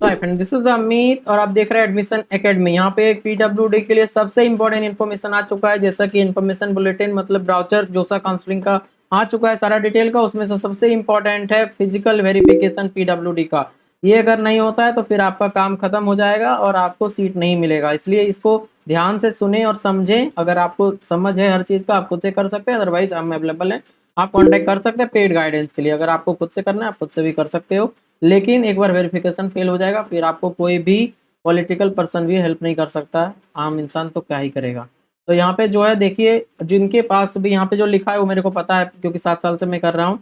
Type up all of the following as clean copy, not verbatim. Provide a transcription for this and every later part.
तो hi friend, this is Amit और आप देख रहे हैं एडमिशन एकेडमी। यहाँ पे एक पीडब्ल्यूडी के लिए सबसे इंपॉर्टेंट इन्फॉर्मेशन आ चुका है, जैसा कि इन्फॉर्मेशन बुलेटिन मतलब ब्राउचर जोसा काउंसलिंग का आ चुका है सारा डिटेल का। उसमें से सबसे इंपॉर्टेंट है फिजिकल वेरिफिकेशन पीडब्ल्यूडी का। ये अगर नहीं होता है तो फिर आपका काम खत्म हो जाएगा और आपको सीट नहीं मिलेगा, इसलिए इसको ध्यान से सुने और समझें। अगर आपको समझ है हर चीज का, आप खुद से कर सकते हैं, अदरवाइज हम अवेलेबल हैं। आप कांटेक्ट कर सकते हैं पेड गाइडेंस के लिए। अगर आपको खुद से करना है आप खुद से भी कर सकते हो, लेकिन एक बार वेरिफिकेशन फेल हो जाएगा फिर आपको कोई भी पॉलिटिकल पर्सन भी हेल्प नहीं कर सकता है। आम इंसान तो क्या ही करेगा। तो यहाँ पे जो है देखिए, जिनके पास भी यहाँ पे जो लिखा है वो मेरे को पता है क्योंकि 7 साल से मैं कर रहा हूँ।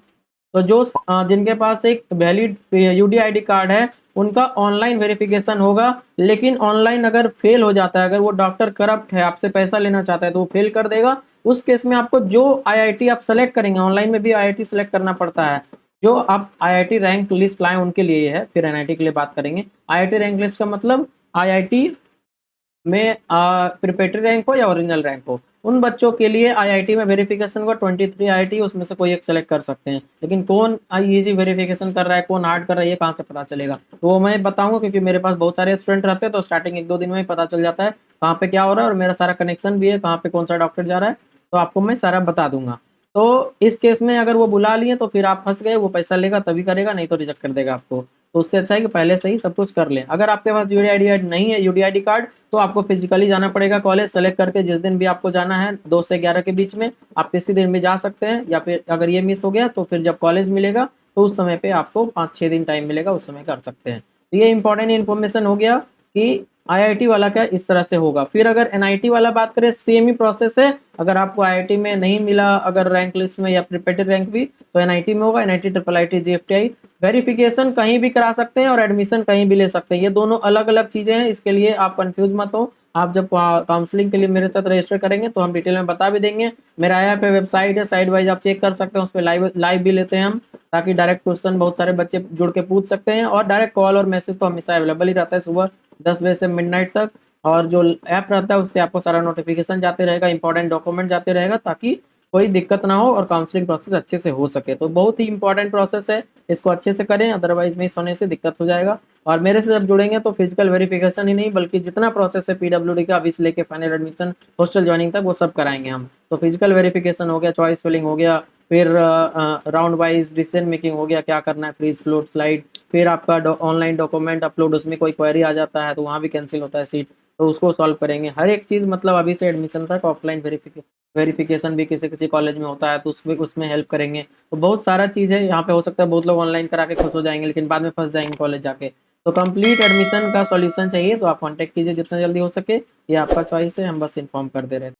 तो जो जिनके पास एक वैलिड यूडीआईडी कार्ड है उनका ऑनलाइन वेरिफिकेशन होगा। लेकिन ऑनलाइन अगर फेल हो जाता है, अगर वो डॉक्टर करप्ट है, आपसे पैसा लेना चाहता है, तो वो फेल कर देगा। उस केस में आपको जो आईआईटी आप सेलेक्ट करेंगे, ऑनलाइन में भी आईआईटी सेलेक्ट करना पड़ता है। जो आप आईआईटी रैंक लिस्ट लाए उनके लिए ये है, फिर एनआईटी के लिए बात करेंगे। आईआईटी रैंक लिस्ट का मतलब आईआईटी में प्रिपरेटरी रैंक हो या ओरिजिनल रैंक हो, उन बच्चों के लिए आईआईटी में वेरिफिकेशन का 23 आईआईटी उसमें से कोई एक सेलेक्ट कर सकते हैं। लेकिन कौन इजी वेरिफिकेशन कर रहा है, कौन हार्ड कर रहा है, ये कहाँ से पता चलेगा? तो वो मैं बताऊंगा क्योंकि मेरे पास बहुत सारे स्टूडेंट रहते हैं, तो स्टार्टिंग 1-2 दिन में ही पता चल जाता है कहाँ पे क्या हो रहा है, और मेरा सारा कनेक्शन भी है कहाँ पे कौन सा डॉक्टर जा रहा है, तो आपको मैं सारा बता दूंगा। तो इस केस में अगर वो बुला लिए तो फिर आप फंस गए, वो पैसा लेगा तभी करेगा, नहीं तो रिजेक्ट कर देगा आपको। तो उससे अच्छा है कि पहले से ही सब कुछ कर लें। अगर आपके पास यूडीआईडी नहीं है, यूडीआईडी कार्ड, तो आपको फिजिकली जाना पड़ेगा कॉलेज सेलेक्ट करके। जिस दिन भी आपको जाना है 2 से 11 के बीच में, आप किसी दिन भी जा सकते हैं, या फिर अगर ये मिस हो गया तो फिर जब कॉलेज मिलेगा तो उस समय पे आपको 5-6 दिन टाइम मिलेगा, उस समय कर सकते हैं। तो ये इंपॉर्टेंट इन्फॉर्मेशन हो गया कि आईआईटी वाला क्या इस तरह से होगा। फिर अगर एनआईटी वाला बात करें, सेम ही प्रोसेस है। अगर आपको आईआईटी में नहीं मिला अगर रैंक लिस्ट में या प्रिपरेटरी रैंक भी, तो एनआईटी में होगा। NIT triple IT GFTI verification कहीं भी करा सकते हैं और एडमिशन कहीं भी ले सकते हैं। ये दोनों अलग अलग चीजें हैं, इसके लिए आप कंफ्यूज मत हो। आप जब काउंसलिंग के लिए मेरे साथ रजिस्टर करेंगे तो हम डिटेल में बता भी देंगे। मेरा ऐप है, वेबसाइट है, साइड वाइज आप चेक कर सकते हैं, उस पर लाइव लाइव भी लेते हैं हम, ताकि डायरेक्ट क्वेश्चन बहुत सारे बच्चे जुड़ के पूछ सकते हैं। और डायरेक्ट कॉल और मैसेज तो हमेशा अवेलेबल ही रहता है, सुबह 10 बजे से मिडनाइट तक। और जो ऐप रहता है उससे आपको सारा नोटिफिकेशन जाते रहेगा, इंपॉर्टेंट डॉक्यूमेंट जाते रहेगा, ताकि कोई दिक्कत ना हो और काउंसलिंग प्रोसेस अच्छे से हो सके। तो बहुत ही इंपॉर्टेंट प्रोसेस है, इसको अच्छे से करें, अदरवाइज मिस होने से दिक्कत हो जाएगा। और मेरे से जब जुड़ेंगे तो फिजिकल वेरिफिकेशन ही नहीं बल्कि जितना प्रोसेस है पीडब्ल्यूडी का अभी से लेके फाइनल एडमिशन हॉस्टल ज्वाइनिंग तक वो सब कराएंगे हम। तो फिजिकल वेरिफिकेशन हो गया, चॉइस फिलिंग हो गया, फिर राउंड वाइज डिसीजन मेकिंग हो गया, क्या करना है, फ्रीज फ्लोट स्लाइड, फिर आपका ऑनलाइन डॉक्यूमेंट अपलोड, उसमें कोई क्वेरी आ जाता है तो वहाँ भी कैंसिल होता है सीट, तो उसको सॉल्व करेंगे। हर एक चीज़ मतलब अभी से एडमिशन तक ऑफलाइन वेरिफिकेशन भी किसी किसी कॉलेज में होता है तो उसमें उसमें हेल्प करेंगे। तो बहुत सारा चीज़ है यहाँ पे। हो सकता है बहुत लोग ऑनलाइन करा के खुश हो जाएंगे लेकिन बाद में फंस जाएंगे कॉलेज जाके। तो कंप्लीट एडमिशन का सॉल्यूशन चाहिए तो आप कांटेक्ट कीजिए जितना जल्दी हो सके। ये आपका चॉइस है, हम बस इन्फॉर्म कर दे रहे थे।